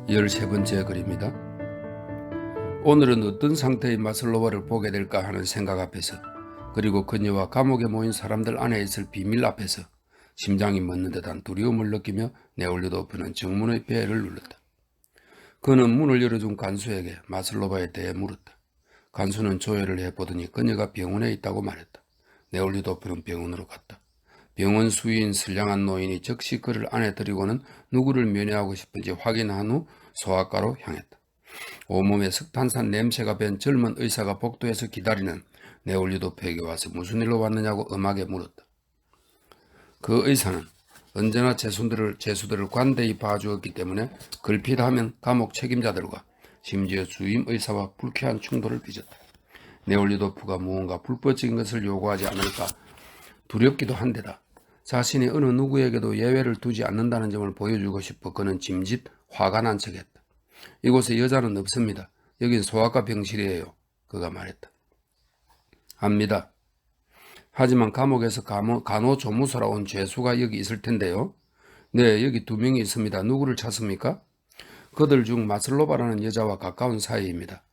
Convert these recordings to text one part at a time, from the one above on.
13번째 글입니다. 오늘은 어떤 상태의 마슬로바를 보게 될까 하는 생각 앞에서, 그리고 그녀와 감옥에 모인 사람들 안에 있을 비밀 앞에서 심장이 멎는 듯한 두려움을 느끼며 네올리도프는 정문의 벨을 눌렀다. 그는 문을 열어준 간수에게 마슬로바에 대해 물었다. 간수는 조회를 해보더니 그녀가 병원에 있다고 말했다. 네올리도프는 병원으로 갔다. 병원 수위인 선량한 노인이 즉시 그를 안에 들이고는 누구를 면회하고 싶은지 확인한 후 소아과로 향했다. 온몸에 석탄산 냄새가 밴 젊은 의사가 복도에서 기다리는 네올리도프에게 와서 무슨 일로 왔느냐고 엄하게 물었다. 그 의사는 언제나 죄수들을 관대히 봐주었기 때문에 걸핏하면 감옥 책임자들과 심지어 주임 의사와 불쾌한 충돌을 빚었다. 네올리도프가 무언가 불법적인 것을 요구하지 않을까 두렵기도 한데다 자신이 어느 누구에게도 예외를 두지 않는다는 점을 보여주고 싶어 그는 짐짓 화가 난 척했다. 이곳에 여자는 없습니다. 여긴 소아과 병실이에요. 그가 말했다. 압니다. 하지만 감옥에서 간호조무사로 온 죄수가 여기 있을 텐데요. 네, 여기 2명이 있습니다. 누구를 찾습니까? 그들 중 마슬로바라는 여자와 가까운 사이입니다.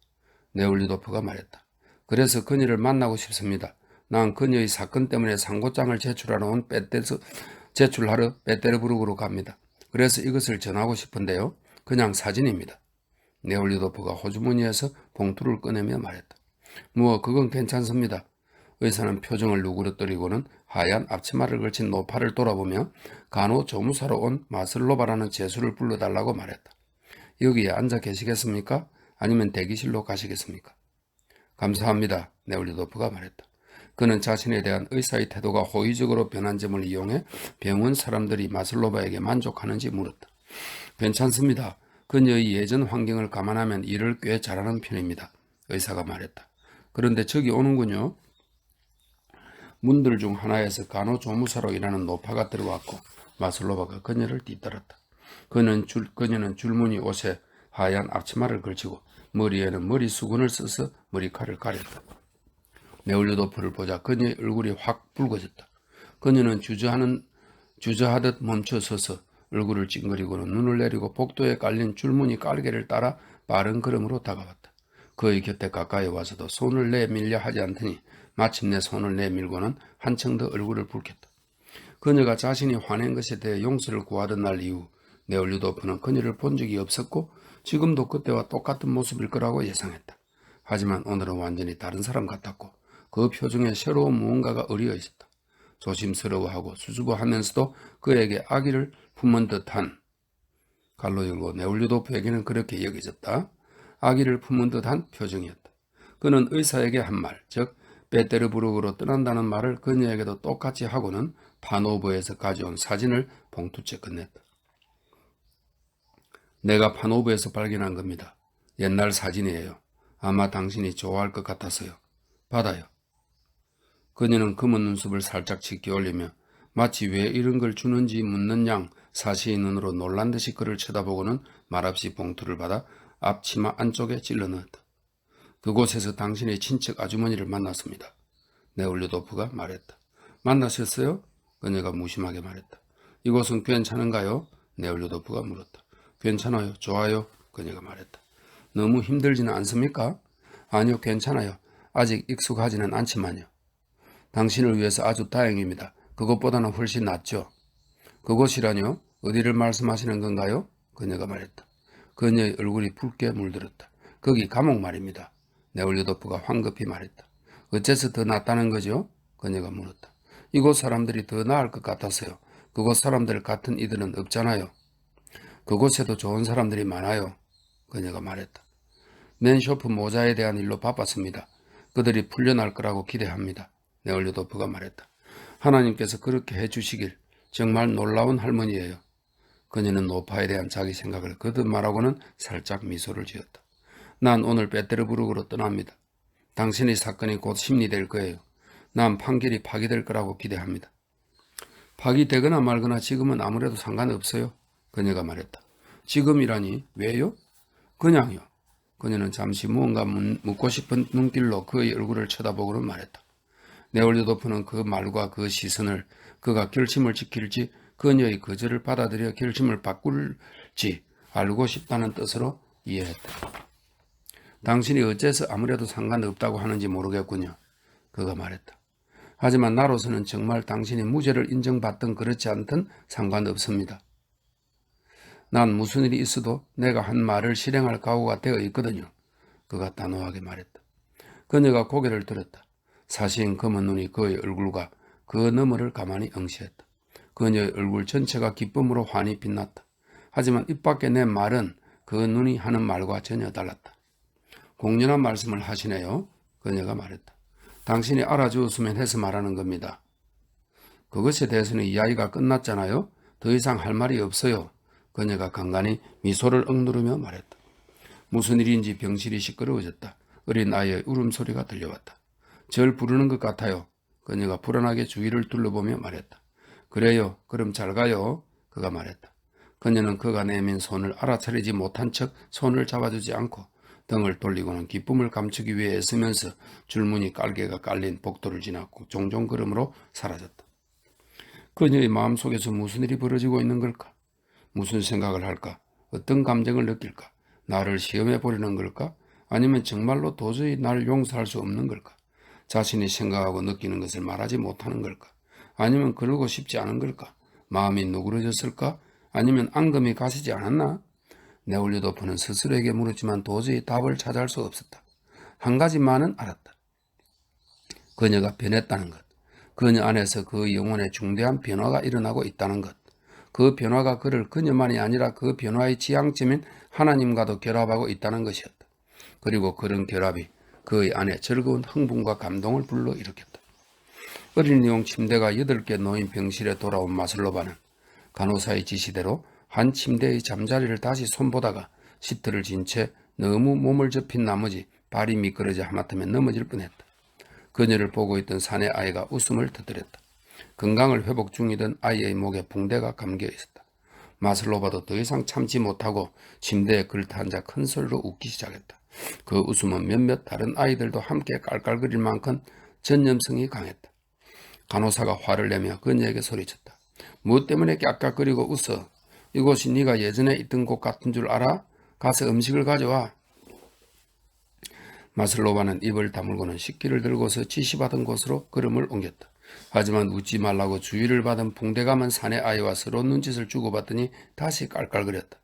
네올리도프가 말했다. 그래서 그녀를 만나고 싶습니다. 난 그녀의 사건 때문에 상고장을 제출하러 베테르부르크로 갑니다. 그래서 이것을 전하고 싶은데요. 그냥 사진입니다. 네올리도프가 호주머니에서 봉투를 꺼내며 말했다. 그건 괜찮습니다. 의사는 표정을 누그러뜨리고는 하얀 앞치마를 걸친 노파를 돌아보며 간호조무사로 온 마슬로바라는 죄수를 불러달라고 말했다. 여기에 앉아 계시겠습니까? 아니면 대기실로 가시겠습니까? 감사합니다. 네올리도프가 말했다. 그는 자신에 대한 의사의 태도가 호의적으로 변한 점을 이용해 병원 사람들이 마슬로바에게 만족하는지 물었다. 괜찮습니다. 그녀의 예전 환경을 감안하면 일을 꽤 잘하는 편입니다. 의사가 말했다. 그런데 저기 오는군요. 문들 중 하나에서 간호조무사로 일하는 노파가 들어왔고 마슬로바가 그녀를 뒤따랐다. 그녀는 줄무늬 옷에 하얀 앞치마를 걸치고 머리에는 머리 수건을 써서 머리카락을 가렸다. 네올리도프를 보자 그녀의 얼굴이 확 붉어졌다. 그녀는 주저하듯 멈춰 서서 얼굴을 찡그리고는 눈을 내리고 복도에 깔린 줄무늬 깔개를 따라 빠른 걸음으로 다가왔다. 그의 곁에 가까이 와서도 손을 내밀려 하지 않더니 마침내 손을 내밀고는 한층 더 얼굴을 붉혔다. 그녀가 자신이 화낸 것에 대해 용서를 구하던 날 이후 네올리도프는 그녀를 본 적이 없었고 지금도 그때와 똑같은 모습일 거라고 예상했다. 하지만 오늘은 완전히 다른 사람 같았고 그 표정에 새로운 무언가가 어리어 있었다. 조심스러워하고 수줍어하면서도 그에게 아기를 품은 듯한 갈로 열고 네올리도프에게는 그렇게 여겨졌다. 아기를 품은 듯한 표정이었다. 그는 의사에게 한 말, 즉 베테르부르크로 떠난다는 말을 그녀에게도 똑같이 하고는 파노브에서 가져온 사진을 봉투째 건넸다. 내가 파노브에서 발견한 겁니다. 옛날 사진이에요. 아마 당신이 좋아할 것 같아서요. 받아요. 그녀는 검은 눈썹을 살짝 치켜 올리며 마치 왜 이런 걸 주는지 묻는 양 사시의 눈으로 놀란 듯이 그를 쳐다보고는 말없이 봉투를 받아 앞치마 안쪽에 찔러 넣었다. 그곳에서 당신의 친척 아주머니를 만났습니다. 네올리도프가 말했다. 만나셨어요? 그녀가 무심하게 말했다. 이곳은 괜찮은가요? 네올리도프가 물었다. 괜찮아요. 좋아요. 그녀가 말했다. 너무 힘들지는 않습니까? 아니요. 괜찮아요. 아직 익숙하지는 않지만요. 당신을 위해서 아주 다행입니다. 그것보다는 훨씬 낫죠. 그곳이라뇨? 어디를 말씀하시는 건가요? 그녀가 말했다. 그녀의 얼굴이 붉게 물들었다. 거기 감옥 말입니다. 네올리도프가 황급히 말했다. 어째서 더 낫다는 거죠? 그녀가 물었다. 이곳 사람들이 더 나을 것 같아서요. 그곳 사람들 같은 이들은 없잖아요. 그곳에도 좋은 사람들이 많아요. 그녀가 말했다. 맨쇼프 모자에 대한 일로 바빴습니다. 그들이 풀려날 거라고 기대합니다. 네올리도프가 말했다. 하나님께서 그렇게 해주시길 정말 놀라운 할머니예요. 그녀는 노파에 대한 자기 생각을 거듭 말하고는 살짝 미소를 지었다. 난 오늘 베테르부르크로 떠납니다. 당신의 사건이 곧 심리될 거예요. 난 판결이 파기될 거라고 기대합니다. 파기되거나 말거나 지금은 아무래도 상관없어요. 그녀가 말했다. 지금이라니 왜요? 그냥요. 그녀는 잠시 무언가 묻고 싶은 눈길로 그의 얼굴을 쳐다보고는 말했다. 네올리도프는 그 말과 그 시선을 그가 결심을 지킬지 그녀의 거절을 받아들여 결심을 바꿀지 알고 싶다는 뜻으로 이해했다. 당신이 어째서 아무래도 상관없다고 하는지 모르겠군요. 그가 말했다. 하지만 나로서는 정말 당신이 무죄를 인정받든 그렇지 않든 상관없습니다. 난 무슨 일이 있어도 내가 한 말을 실행할 각오가 되어 있거든요. 그가 단호하게 말했다. 그녀가 고개를 들었다. 사시인 검은 눈이 그의 얼굴과 그 너머를 가만히 응시했다. 그녀의 얼굴 전체가 기쁨으로 환히 빛났다. 하지만 입 밖에 낸 말은 그 눈이 하는 말과 전혀 달랐다. 공연한 말씀을 하시네요. 그녀가 말했다. 당신이 알아주었으면 해서 말하는 겁니다. 그것에 대해서는 이야기가 끝났잖아요. 더 이상 할 말이 없어요. 그녀가 간간히 미소를 억누르며 말했다. 무슨 일인지 병실이 시끄러워졌다. 어린 아이의 울음소리가 들려왔다. 절 부르는 것 같아요. 그녀가 불안하게 주위를 둘러보며 말했다. 그래요. 그럼 잘 가요. 그가 말했다. 그녀는 그가 내민 손을 알아차리지 못한 척 손을 잡아주지 않고 등을 돌리고는 기쁨을 감추기 위해 애쓰면서 줄무늬 깔개가 깔린 복도를 지났고 종종 걸음으로 사라졌다. 그녀의 마음속에서 무슨 일이 벌어지고 있는 걸까? 무슨 생각을 할까? 어떤 감정을 느낄까? 나를 시험해 보려는 걸까? 아니면 정말로 도저히 나를 용서할 수 없는 걸까? 자신이 생각하고 느끼는 것을 말하지 못하는 걸까? 아니면 그러고 싶지 않은 걸까? 마음이 누그러졌을까? 아니면 앙금이 가시지 않았나? 네올리도프는 스스로에게 물었지만 도저히 답을 찾아할 수 없었다. 한 가지만은 알았다. 그녀가 변했다는 것. 그녀 안에서 그 영혼에 중대한 변화가 일어나고 있다는 것. 그 변화가 그를 그녀만이 아니라 그 변화의 지향점인 하나님과도 결합하고 있다는 것이었다. 그리고 그런 결합이 그의 안에 즐거운 흥분과 감동을 불러일으켰다. 어린이용 침대가 8개 놓인 병실에 돌아온 마슬로바는 간호사의 지시대로 한 침대의 잠자리를 다시 손보다가 시트를 진 채 너무 몸을 접힌 나머지 발이 미끄러져 하마터면 넘어질 뻔했다. 그녀를 보고 있던 사내 아이가 웃음을 터뜨렸다. 건강을 회복 중이던 아이의 목에 붕대가 감겨 있었다. 마슬로바도 더 이상 참지 못하고 침대에 걸터앉아 큰 소리로 웃기 시작했다. 그 웃음은 몇몇 다른 아이들도 함께 깔깔거릴 만큼 전염성이 강했다. 간호사가 화를 내며 그녀에게 소리쳤다. 무엇 때문에 깍깍거리고 웃어? 이곳이 네가 예전에 있던 곳 같은 줄 알아? 가서 음식을 가져와. 마슬로바는 입을 다물고는 식기를 들고서 지시받은 곳으로 걸음을 옮겼다. 하지만 웃지 말라고 주의를 받은 붕대감은 사내 아이와 서로 눈짓을 주고받더니 다시 깔깔거렸다.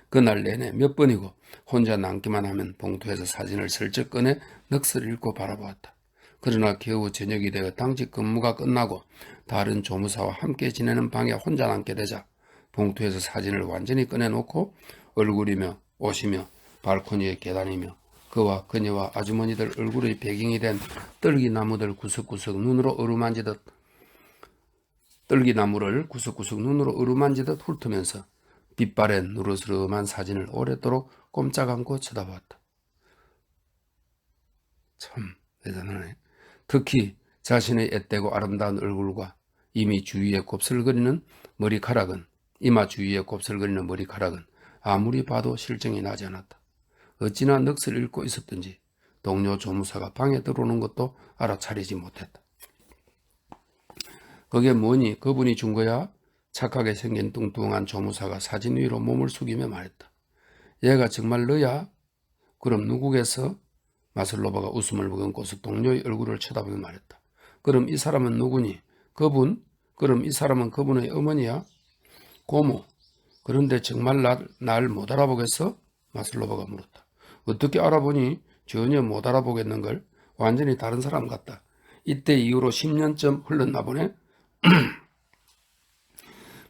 그날 내내 몇 번이고 혼자 남기만 하면 봉투에서 사진을 슬쩍 꺼내 넋을 잃고 바라보았다. 그러나 겨우 저녁이 되어 당직 근무가 끝나고 다른 조무사와 함께 지내는 방에 혼자 남게 되자 봉투에서 사진을 완전히 꺼내놓고 얼굴이며 옷이며 발코니에 계단이며 그와 그녀와 아주머니들 얼굴의 배경이 된 떨기나무들 구석구석 눈으로 어루만지듯 떨기나무를 구석구석 눈으로 어루만지듯 훑으면서 빛바랜 누르스름한 사진을 오랫도록 꼼짝 않고 쳐다보았다. 참 대단하네. 특히 자신의 앳되고 아름다운 얼굴과 이미 주위에 곱슬거리는 머리카락은 이마 주위에 곱슬거리는 머리카락은 아무리 봐도 실정이 나지 않았다. 어찌나 넋을 잃고 있었던지 동료 조무사가 방에 들어오는 것도 알아차리지 못했다. 그게 뭐니? 그분이 준 거야? 착하게 생긴 뚱뚱한 조무사가 사진 위로 몸을 숙이며 말했다. 얘가 정말 너야? 그럼 누구겠어? 마슬로바가 웃음을 머금고서 동료의 얼굴을 쳐다보며 말했다. 그럼 이 사람은 누구니? 그분? 그럼 이 사람은 그분의 어머니야? 고모. 그런데 정말 날 못 알아보겠어? 마슬로바가 물었다. 어떻게 알아보니? 전혀 못 알아보겠는걸? 완전히 다른 사람 같다. 이때 이후로 10년쯤 흘렀나 보네?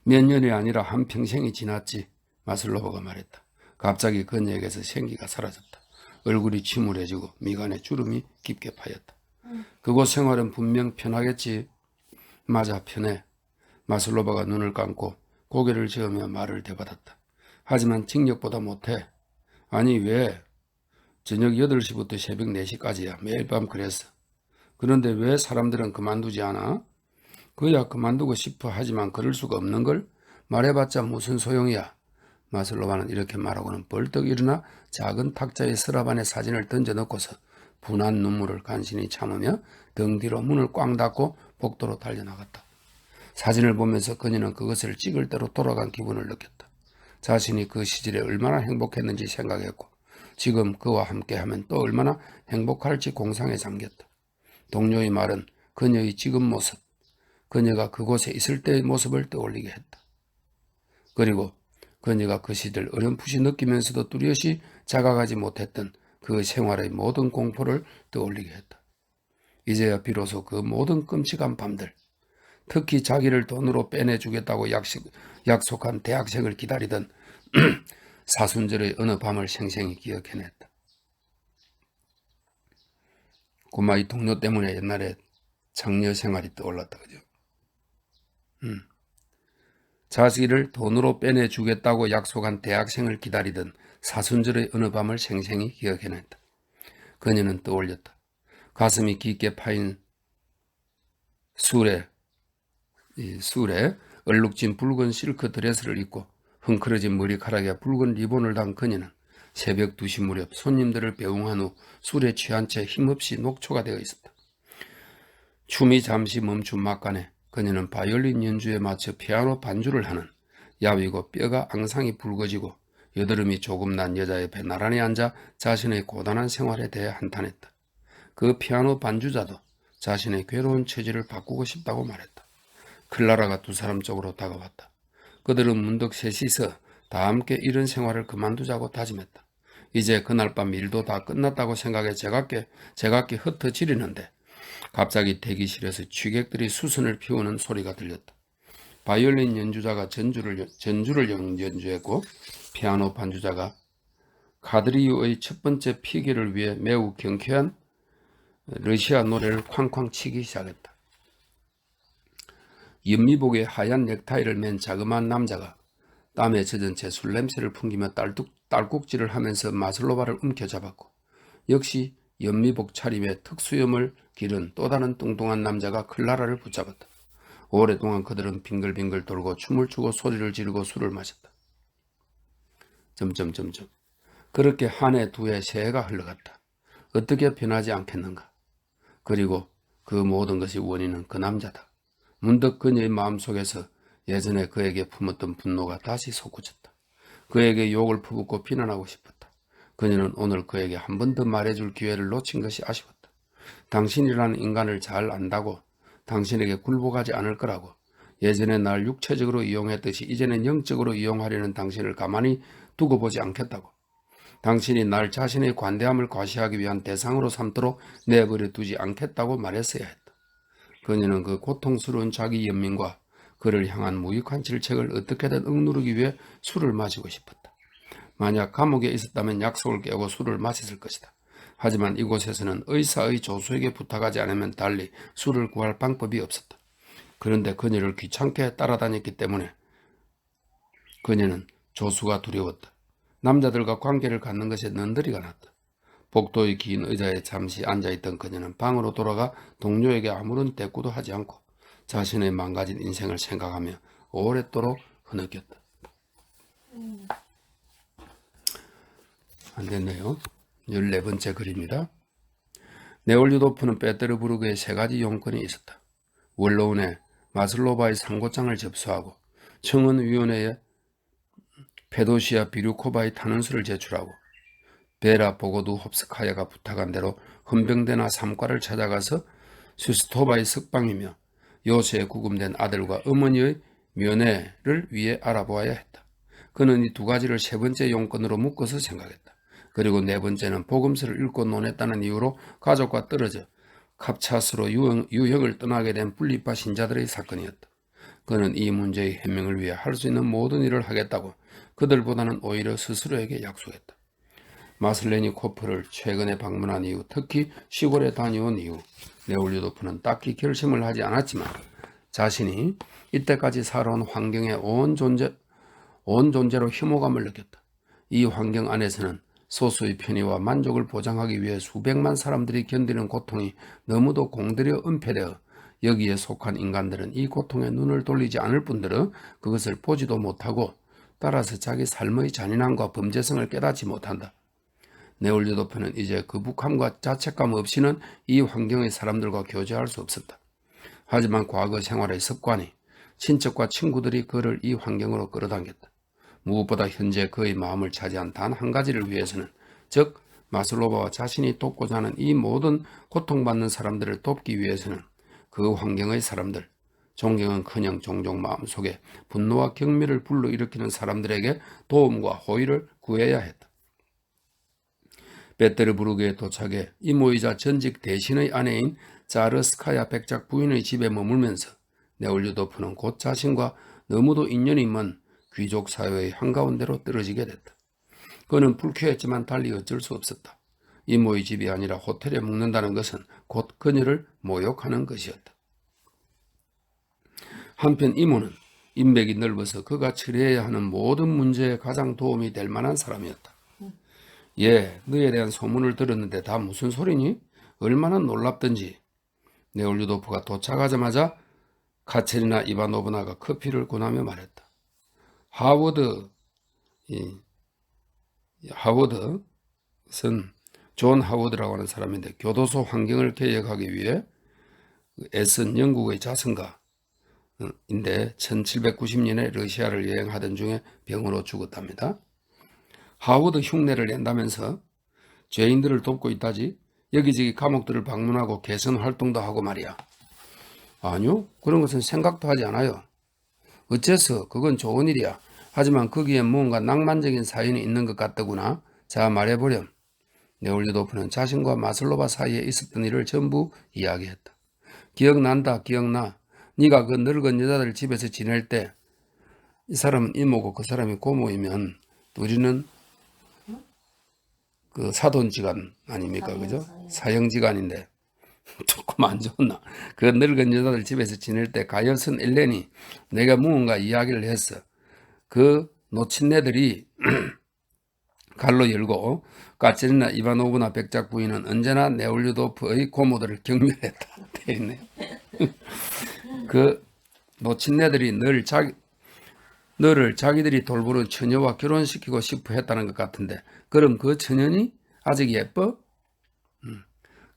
몇 년이 아니라 한평생이 지났지. 마슬로바가 말했다. 갑자기 그녀에게서 생기가 사라졌다. 얼굴이 침울해지고 미간에 주름이 깊게 파였다. 그곳 생활은 분명 편하겠지. 맞아, 편해. 마슬로바가 눈을 감고 고개를 저으며 말을 되받았다. 하지만 징역보다 못해. 아니 왜? 저녁 8시부터 새벽 4시까지야. 매일 밤 그랬어. 그런데 왜 사람들은 그만두지 않아? 그야 그만두고 싶어 하지만 그럴 수가 없는걸? 말해봤자 무슨 소용이야. 마슬로바는 이렇게 말하고는 벌떡 일어나 작은 탁자에 서랍 안에 사진을 던져넣고서 분한 눈물을 간신히 참으며 등 뒤로 문을 꽝 닫고 복도로 달려나갔다. 사진을 보면서 그녀는 그것을 찍을 대로 돌아간 기분을 느꼈다. 자신이 그 시절에 얼마나 행복했는지 생각했고 지금 그와 함께하면 또 얼마나 행복할지 공상에 잠겼다. 동료의 말은 그녀의 지금 모습, 그녀가 그곳에 있을 때의 모습을 떠올리게 했다. 그리고 그녀가 그 시절 어렴풋이 느끼면서도 뚜렷이 자각하지 못했던 그 생활의 모든 공포를 떠올리게 했다. 이제야 비로소 그 모든 끔찍한 밤들, 특히 자기를 돈으로 빼내주겠다고 약속한 대학생을 기다리던 사순절의 어느 밤을 생생히 기억해냈다. 고마이 동료 때문에 옛날에 장녀 생활이 떠올랐다. 그죠? 자식을 돈으로 빼내주겠다고 약속한 대학생을 기다리던 사순절의 어느 밤을 생생히 기억해냈다. 그녀는 떠올렸다. 가슴이 깊게 파인 술에 얼룩진 붉은 실크 드레스를 입고 흥크러진 머리카락에 붉은 리본을 단 그녀는 새벽 2시 무렵 손님들을 배웅한 후 술에 취한 채 힘없이 녹초가 되어 있었다. 춤이 잠시 멈춘 막간에 그녀는 바이올린 연주에 맞춰 피아노 반주를 하는 야위고 뼈가 앙상이 붉어지고 여드름이 조금 난 여자 옆에 나란히 앉아 자신의 고단한 생활에 대해 한탄했다. 그 피아노 반주자도 자신의 괴로운 처지를 바꾸고 싶다고 말했다. 클라라가 두 사람 쪽으로 다가왔다. 그들은 문득 셋이서 다 함께 이런 생활을 그만두자고 다짐했다. 이제 그날 밤 일도 다 끝났다고 생각해 제각기 흩어지리는데 갑자기 대기실에서 취객들이 수선을 피우는 소리가 들렸다. 바이올린 연주자가 전주를 연주했고 피아노 반주자가 카드리유의 첫 번째 피기를 위해 매우 경쾌한 러시아 노래를 쾅쾅 치기 시작했다. 연미복에 하얀 넥타이를 맨 자그마한 남자가 땀에 젖은 채 술 냄새를 풍기며 딸꾹질을 하면서 마슬로바를 움켜잡았고 역시 연미복 차림에 특수염을 기른 또 다른 뚱뚱한 남자가 클라라를 붙잡았다. 오랫동안 그들은 빙글빙글 돌고 춤을 추고 소리를 지르고 술을 마셨다. 그렇게 한 해, 두 해, 세 해가 흘러갔다. 어떻게 변하지 않겠는가. 그리고 그 모든 것이 원인은 그 남자다. 문득 그녀의 마음속에서 예전에 그에게 품었던 분노가 다시 솟구쳤다. 그에게 욕을 퍼붓고 비난하고 싶었다. 그녀는 오늘 그에게 한 번 더 말해줄 기회를 놓친 것이 아쉬웠다. 당신이라는 인간을 잘 안다고 당신에게 굴복하지 않을 거라고 예전에 날 육체적으로 이용했듯이 이제는 영적으로 이용하려는 당신을 가만히 두고 보지 않겠다고 당신이 날 자신의 관대함을 과시하기 위한 대상으로 삼도록 내버려 두지 않겠다고 말했어야 했다. 그녀는 그 고통스러운 자기 연민과 그를 향한 무익한 질책을 어떻게든 억누르기 위해 술을 마시고 싶었다. 만약 감옥에 있었다면 약속을 깨고 술을 마셨을 것이다. 하지만 이곳에서는 의사의 조수에게 부탁하지 않으면 달리 술을 구할 방법이 없었다. 그런데 그녀를 귀찮게 따라다녔기 때문에 그녀는 조수가 두려웠다. 남자들과 관계를 갖는 것에 넌더리가 났다. 복도의 긴 의자에 잠시 앉아있던 그녀는 방으로 돌아가 동료에게 아무런 대꾸도 하지 않고 자신의 망가진 인생을 생각하며 오랫도록 흐느꼈다. 안 됐네요. 14번째 글입니다. 네올류도프는 페테르부르크에 세 가지 용건이 있었다. 원로원에 마슬로바의 상고장을 접수하고 청원위원회에 페도시아 비류코바의 탄원서를 제출하고 베라 보고두홉스카야가 부탁한 대로 헌병대나 삼과를 찾아가서 수스토바의 석방이며 요새에 구금된 아들과 어머니의 면회를 위해 알아보아야 했다. 그는 이 두 가지를 세 번째 용건으로 묶어서 생각했다. 그리고 네 번째는 복음서를 읽고 논했다는 이유로 가족과 떨어져 갑차스로 유형을 떠나게 된 분리파 신자들의 사건이었다. 그는 이 문제의 해명을 위해 할 수 있는 모든 일을 하겠다고 그들보다는 오히려 스스로에게 약속했다. 마슬레니코프를 최근에 방문한 이후, 특히 시골에 다녀온 이후 네올류도프는 딱히 결심을 하지 않았지만 자신이 이때까지 살아온 환경에 온 존재로 혐오감을 느꼈다. 이 환경 안에서는 소수의 편의와 만족을 보장하기 위해 수백만 사람들이 견디는 고통이 너무도 공들여 은폐되어 여기에 속한 인간들은 이 고통에 눈을 돌리지 않을 뿐더러 그것을 보지도 못하고 따라서 자기 삶의 잔인함과 범죄성을 깨닫지 못한다. 네올류도프는 이제 거북함과 자책감 없이는 이 환경의 사람들과 교제할 수 없었다. 하지만 과거 생활의 습관이 친척과 친구들이 그를 이 환경으로 끌어당겼다. 무엇보다 현재 그의 마음을 차지한 단 한 가지를 위해서는, 즉 마슬로바와 자신이 돕고자 하는 이 모든 고통받는 사람들을 돕기 위해서는 그 환경의 사람들, 존경은커녕 종종 마음속에 분노와 경멸을 불러일으키는 사람들에게 도움과 호의를 구해야 했다. 베테르부르크에 도착해 이모이자 전직 대신의 아내인 자르스카야 백작 부인의 집에 머물면서 네올류도프는 곧 자신과 너무도 인연이 먼 귀족 사회의 한가운데로 떨어지게 됐다. 그는 불쾌했지만 달리 어쩔 수 없었다. 이모의 집이 아니라 호텔에 묵는다는 것은 곧 그녀를 모욕하는 것이었다. 한편 이모는 인맥이 넓어서 그가 처리해야 하는 모든 문제에 가장 도움이 될 만한 사람이었다. 예, 너에 대한 소문을 들었는데 다 무슨 소리니? 얼마나 놀랍던지. 네올류도프가 도착하자마자 카체리나 이바노브나가 커피를 권하며 말했다. 하워드는 존 하워드라고 하는 사람인데 교도소 환경을 개혁하기 위해 애쓴 영국의 자선가인데 1790년에 러시아를 여행하던 중에 병으로 죽었답니다. 하워드 흉내를 낸다면서 죄인들을 돕고 있다지, 여기저기 감옥들을 방문하고 개선 활동도 하고 말이야. 아니요, 그런 것은 생각도 하지 않아요. 어째서? 그건 좋은 일이야. 하지만 거기에 뭔가 낭만적인 사연이 있는 것 같더구나. 자, 말해보렴. 네올류도프는 자신과 마슬로바 사이에 있었던 일을 전부 이야기했다. 기억난다, 기억나. 네가 그 늙은 여자들 집에서 지낼 때 이 사람은 이모고 그 사람이 고모이면 우리는 그 사돈지간 아닙니까? 그죠? 사형지간인데 조금 안 좋나? 그 늙은 여자들 집에서 지낼 때 가엾은 엘렌이 내가 무언가 이야기를 했어. 그 노친네들이 갈로 열고 까체리나 이바노브나 백작 부인은 언제나 네올류도프의 고모들을 경멸했다. 돼 있네요. 그 노친네들이 너를 자기들이 돌보는 처녀와 결혼시키고 싶어 했다는 것 같은데, 그럼 그 처녀니 아직 예뻐?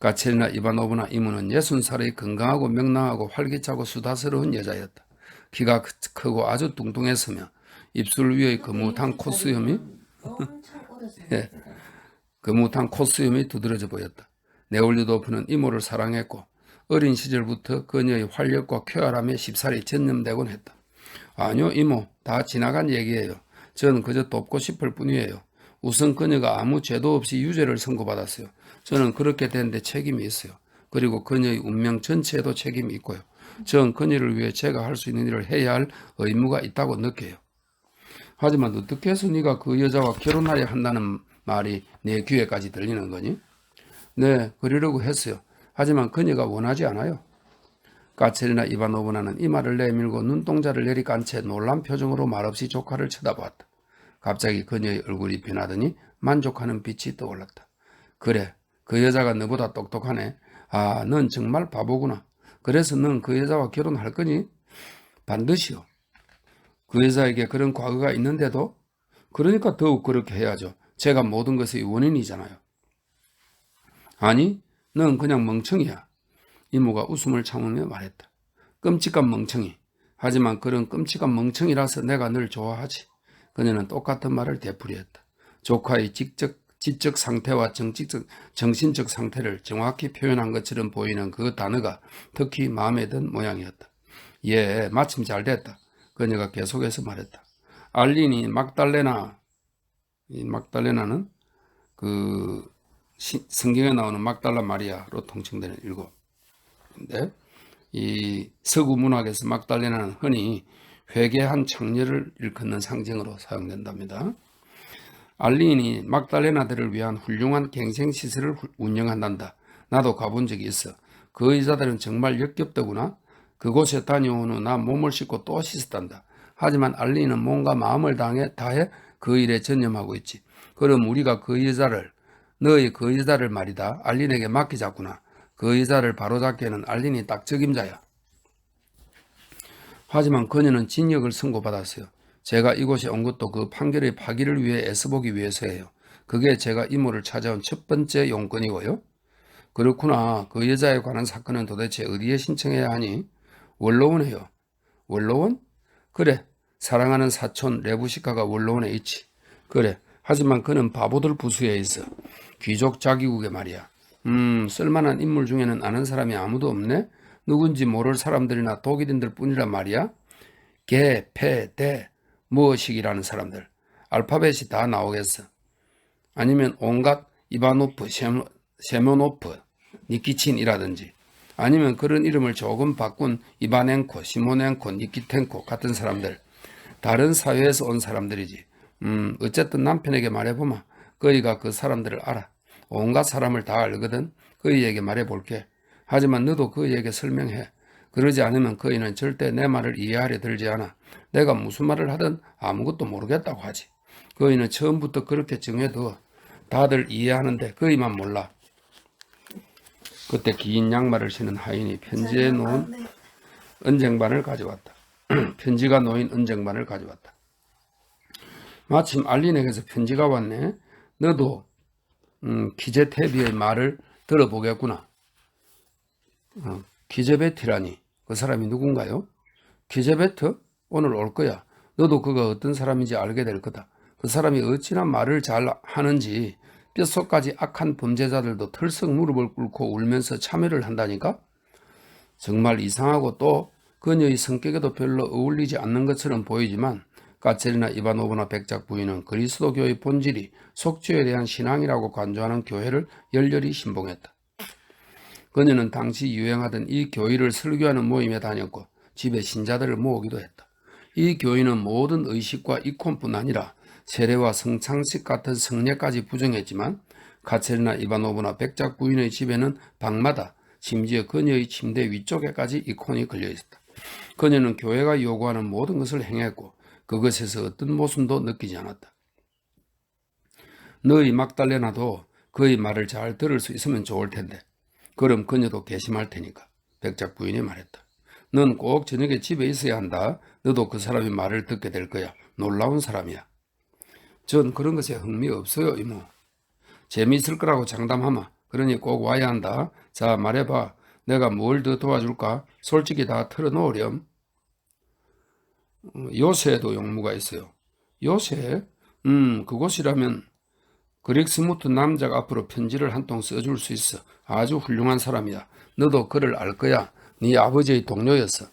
까체리나 이바노브나 이모는 60살의 건강하고 명랑하고 활기차고 수다스러운 여자였다. 키가 크고 아주 뚱뚱했으며 입술 위의 거뭇한 콧수염이 예, 거뭇한 콧수염이 두드러져 보였다. 네올류도프는 이모를 사랑했고 어린 시절부터 그녀의 활력과 쾌활함에 쉽사리 전념되곤 했다. 아니요, 이모, 다 지나간 얘기예요. 저는 그저 돕고 싶을 뿐이에요. 우선 그녀가 아무 죄도 없이 유죄를 선고받았어요. 저는 그렇게 된 데 책임이 있어요. 그리고 그녀의 운명 전체에도 책임이 있고요. 전 그녀를 위해 제가 할 수 있는 일을 해야 할 의무가 있다고 느껴요. 하지만 어떻게 해서 네가 그 여자와 결혼하려 한다는 말이 내 귀에까지 들리는 거니? 네, 그러려고 했어요. 하지만 그녀가 원하지 않아요. 까체리나 이바노브나는 이 말을 내밀고 눈동자를 내리깐 채 놀란 표정으로 말없이 조카를 쳐다보았다. 갑자기 그녀의 얼굴이 변하더니 만족하는 빛이 떠올랐다. 그래, 그 여자가 너보다 똑똑하네. 아, 넌 정말 바보구나. 그래서 넌 그 여자와 결혼할 거니? 반드시요. 그 여자에게 그런 과거가 있는데도? 그러니까 더욱 그렇게 해야죠. 제가 모든 것의 원인이잖아요. 아니, 넌 그냥 멍청이야. 이모가 웃음을 참으며 말했다. 끔찍한 멍청이. 하지만 그런 끔찍한 멍청이라서 내가 늘 좋아하지. 그녀는 똑같은 말을 되풀이했다. 조카의 지적 상태와 정신적 상태를 정확히 표현한 것처럼 보이는 그 단어가 특히 마음에 든 모양이었다. 예, 마침 잘 됐다. 그녀가 계속해서 말했다. 알린이 이 막달레나는 그 성경에 나오는 막달라 마리아로 통칭되는 일곱인데, 이 서구 문학에서 막달레나는 흔히 회개한 창녀를 일컫는 상징으로 사용된답니다. 알린이 막달레나들을 위한 훌륭한 갱생시설을 운영한단다. 나도 가본 적이 있어. 그 의사들은 정말 역겹더구나. 그곳에 다녀온 후 나 몸을 씻고 또 씻었단다. 하지만 알린은 몸과 마음을 다해 그 일에 전념하고 있지. 그럼 우리가 너의 그 여자를 말이다, 알린에게 맡기자꾸나. 그 여자를 바로잡기에는 알린이 딱 적임자야. 하지만 그녀는 징역을 선고받았어요. 제가 이곳에 온 것도 그 판결의 파기를 위해 애써보기 위해서예요. 그게 제가 이모를 찾아온 첫 번째 용건이고요. 그렇구나. 그 여자에 관한 사건은 도대체 어디에 신청해야 하니? 원로원에요. 원로원? 그래. 사랑하는 사촌 레부시카가 원로원에 있지. 그래. 하지만 그는 바보들 부수에 있어. 귀족 자기국에 말이야. 쓸만한 인물 중에는 아는 사람이 아무도 없네? 누군지 모를 사람들이나 독일인들 뿐이란 말이야? 개, 패, 대, 무엇이기라는 사람들. 알파벳이 다 나오겠어. 아니면 온갖 이바노프, 세모노프, 니키친이라든지 아니면 그런 이름을 조금 바꾼 이바넨코, 시모넨코, 니키텐코 같은 사람들. 다른 사회에서 온 사람들이지. 어쨌든 남편에게 말해보마. 그이가 그 사람들을 알아. 온갖 사람을 다 알거든. 그이에게 말해볼게. 하지만 너도 그이에게 설명해. 그러지 않으면 그이는 절대 내 말을 이해하려 들지 않아. 내가 무슨 말을 하든 아무것도 모르겠다고 하지. 그이는 처음부터 그렇게 정해둬. 다들 이해하는데 그이만 몰라. 그때 긴 양말을 신은 하인이 편지에 놓은 은쟁반을 가져왔다. 편지가 놓인 은쟁반을 가져왔다. 마침 알린에게서 편지가 왔네. 너도 키제테비의 말을 들어보겠구나. 키제베티라니 그 사람이 누군가요? 키제베트? 오늘 올 거야. 너도 그가 어떤 사람인지 알게 될 거다. 그 사람이 어찌나 말을 잘 하는지 뼛속까지 악한 범죄자들도 털썩 무릎을 꿇고 울면서 참여를 한다니까? 정말 이상하고 또 그녀의 성격에도 별로 어울리지 않는 것처럼 보이지만 까체리나 이바노브나 백작 부인은 그리스도교의 본질이 속죄에 대한 신앙이라고 간주하는 교회를 열렬히 신봉했다. 그녀는 당시 유행하던 이 교회를 설교하는 모임에 다녔고 집에 신자들을 모으기도 했다. 이 교회는 모든 의식과 이콘뿐 아니라 세례와 성창식 같은 성례까지 부정했지만 카체리나 이바노브나 백작 부인의 집에는 방마다 심지어 그녀의 침대 위쪽에까지 이콘이 걸려 있었다. 그녀는 교회가 요구하는 모든 것을 행했고 그것에서 어떤 모순도 느끼지 않았다. 너희 막달레나도 그의 말을 잘 들을 수 있으면 좋을 텐데. 그럼 그녀도 괘씸할 테니까. 백작 부인이 말했다. 넌 꼭 저녁에 집에 있어야 한다. 너도 그 사람의 말을 듣게 될 거야. 놀라운 사람이야. 전 그런 것에 흥미 없어요, 이모. 재미있을 거라고 장담하마. 그러니 꼭 와야 한다. 자, 말해봐. 내가 뭘 더 도와줄까? 솔직히 다 털어놓으렴. 요새도 용무가 있어요. 요새? 그곳이라면 그릭스무트 남자가 앞으로 편지를 한 통 써줄 수 있어. 아주 훌륭한 사람이야. 너도 그를 알 거야. 네 아버지의 동료였어.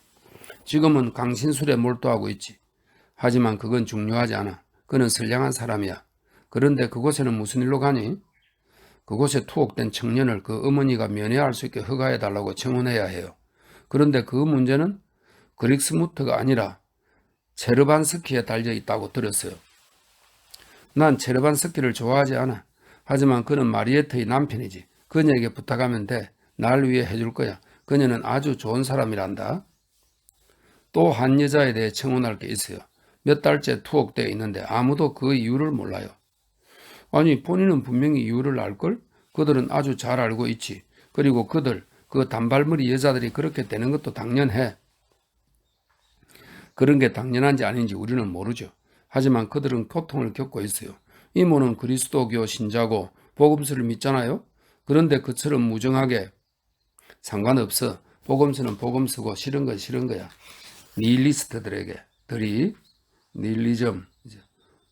지금은 강신술에 몰두하고 있지. 하지만 그건 중요하지 않아. 그는 선량한 사람이야. 그런데 그곳에는 무슨 일로 가니? 그곳에 투옥된 청년을 그 어머니가 면회할 수 있게 허가해달라고 청원해야 해요. 그런데 그 문제는 그릭스무트가 아니라 체르반스키에 달려 있다고 들었어요. 난 체르반스키를 좋아하지 않아. 하지만 그는 마리에트의 남편이지. 그녀에게 부탁하면 돼. 날 위해 해줄 거야. 그녀는 아주 좋은 사람이란다. 또 한 여자에 대해 청혼할 게 있어요. 몇 달째 투옥되어 있는데 아무도 그 이유를 몰라요. 아니, 본인은 분명히 이유를 알걸? 그들은 아주 잘 알고 있지. 그리고 그 단발머리 여자들이 그렇게 되는 것도 당연해. 그런 게 당연한지 아닌지 우리는 모르죠. 하지만 그들은 고통을 겪고 있어요. 이모는 그리스도교 신자고 복음서를 믿잖아요. 그런데 그처럼 무정하게 상관없어. 복음서는 복음서고 싫은 건 싫은 거야. 니힐리스트들이 니힐리즘,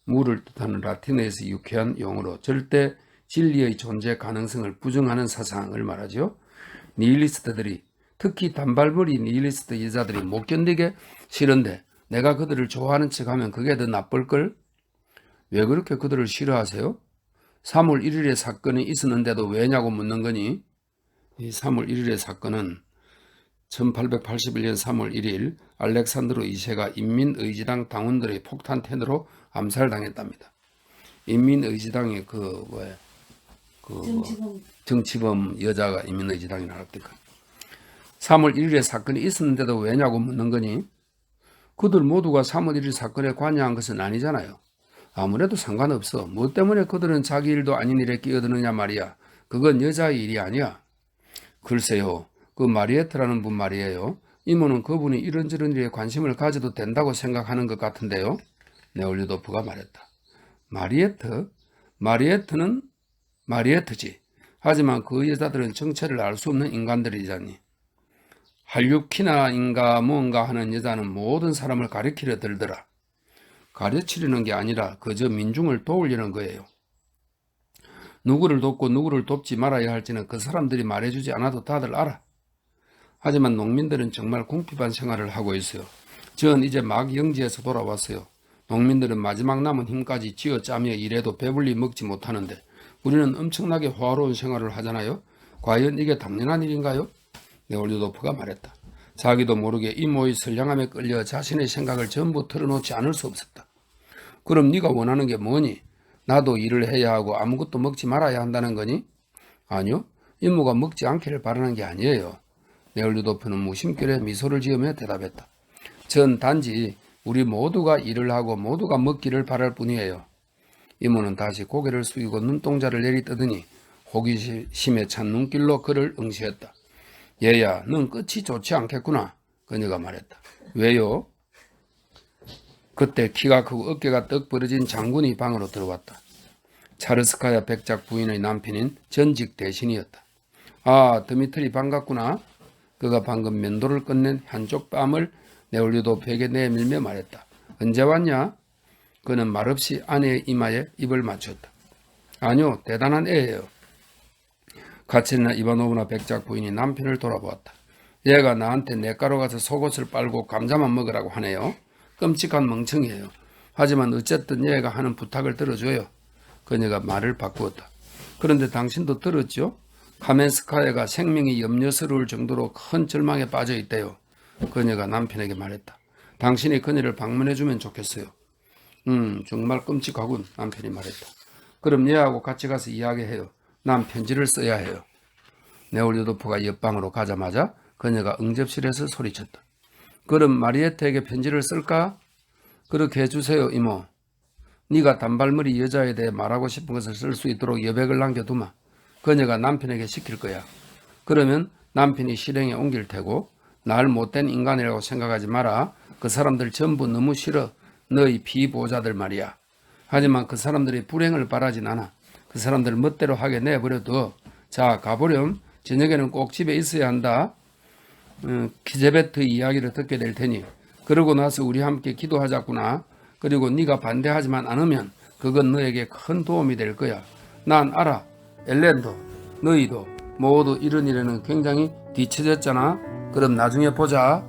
무를 뜻하는 라틴어에서 유쾌한 용어로 절대 진리의 존재 가능성을 부정하는 사상을 말하죠. 니힐리스트들이 특히 단발머리 니힐리스트 여자들이 못 견디게 싫은데 내가 그들을 좋아하는 척하면 그게 더 나쁠걸? 왜 그렇게 그들을 싫어하세요? 3월 1일의 사건이 있었는데도 왜냐고 묻는 거니? 이 3월 1일의 사건은 1881년 3월 1일 알렉산드로 2세가 인민의지당 당원들의 폭탄텐으로 암살당했답니다. 인민의지당의 정치범 여자가 인민의지당에 나왔니까 3월 1일에 사건이 있었는데도 왜냐고 묻는 거니? 그들 모두가 3월 1일 사건에 관여한 것은 아니잖아요. 아무래도 상관없어. 뭐 때문에 그들은 자기 일도 아닌 일에 끼어드느냐 말이야. 그건 여자의 일이 아니야. 글쎄요. 그 마리에트라는 분 말이에요. 이모는 그분이 이런저런 일에 관심을 가져도 된다고 생각하는 것 같은데요. 네올리도프가 말했다. 마리에트? 마리에트는 마리에트지. 하지만 그 여자들은 정체를 알 수 없는 인간들이잖니. 할류키나인가 뭔가 하는 여자는 모든 사람을 가리키려 들더라. 가르치려는 게 아니라 그저 민중을 도우려는 거예요. 누구를 돕고 누구를 돕지 말아야 할지는 그 사람들이 말해주지 않아도 다들 알아. 하지만 농민들은 정말 궁핍한 생활을 하고 있어요. 전 이제 막 영지에서 돌아왔어요. 농민들은 마지막 남은 힘까지 쥐어짜며 일해도 배불리 먹지 못하는데 우리는 엄청나게 호화로운 생활을 하잖아요. 과연 이게 당연한 일인가요? 네올리도프가 말했다. 자기도 모르게 이모의 선량함에 끌려 자신의 생각을 전부 털어놓지 않을 수 없었다. 그럼 네가 원하는 게 뭐니? 나도 일을 해야 하고 아무것도 먹지 말아야 한다는 거니? 아니요. 이모가 먹지 않기를 바라는 게 아니에요. 네올리도프는 무심결에 미소를 지으며 대답했다. 전 단지 우리 모두가 일을 하고 모두가 먹기를 바랄 뿐이에요. 이모는 다시 고개를 숙이고 눈동자를 내리떠더니 호기심에 찬 눈길로 그를 응시했다. 얘야, 넌 끝이 좋지 않겠구나. 그녀가 말했다. 왜요? 그때 키가 크고 어깨가 떡 벌어진 장군이 방으로 들어왔다. 차르스카야 백작 부인의 남편인 전직 대신이었다. 아, 드미트리 반갑구나. 그가 방금 면도를 끝낸 한쪽 뺨을 네올리도프에게 내밀며 말했다. 언제 왔냐? 그는 말없이 아내의 이마에 입을 맞췄다. 아니요, 대단한 애예요. 카체리나 이바노브나 백작 부인이 남편을 돌아보았다. 얘가 나한테 냇가로 가서 속옷을 빨고 감자만 먹으라고 하네요. 끔찍한 멍청이에요. 하지만 어쨌든 얘가 하는 부탁을 들어줘요. 그녀가 말을 바꾸었다. 그런데 당신도 들었죠? 카멘스카야가 생명이 염려스러울 정도로 큰 절망에 빠져 있대요. 그녀가 남편에게 말했다. 당신이 그녀를 방문해주면 좋겠어요. 정말 끔찍하군. 남편이 말했다. 그럼 얘하고 같이 가서 이야기해요. 난 편지를 써야 해요. 네올리도프가 옆방으로 가자마자 그녀가 응접실에서 소리쳤다. 그럼 마리에트에게 편지를 쓸까? 그렇게 해주세요, 이모. 네가 단발머리 여자에 대해 말하고 싶은 것을 쓸 수 있도록 여백을 남겨두마. 그녀가 남편에게 시킬 거야. 그러면 남편이 실행에 옮길 테고 날 못된 인간이라고 생각하지 마라. 그 사람들 전부 너무 싫어. 너희 비보자들 말이야. 하지만 그 사람들이 불행을 바라진 않아. 그 사람들 멋대로 하게 내버려둬. 자, 가보렴. 저녁에는 꼭 집에 있어야 한다. 키제베트 이야기를 듣게 될 테니 그러고 나서 우리 함께 기도하자꾸나. 그리고 네가 반대하지만 않으면 그건 너에게 큰 도움이 될 거야. 난 알아. 엘렌도 너희도 모두 이런 일에는 굉장히 뒤처졌잖아. 그럼 나중에 보자.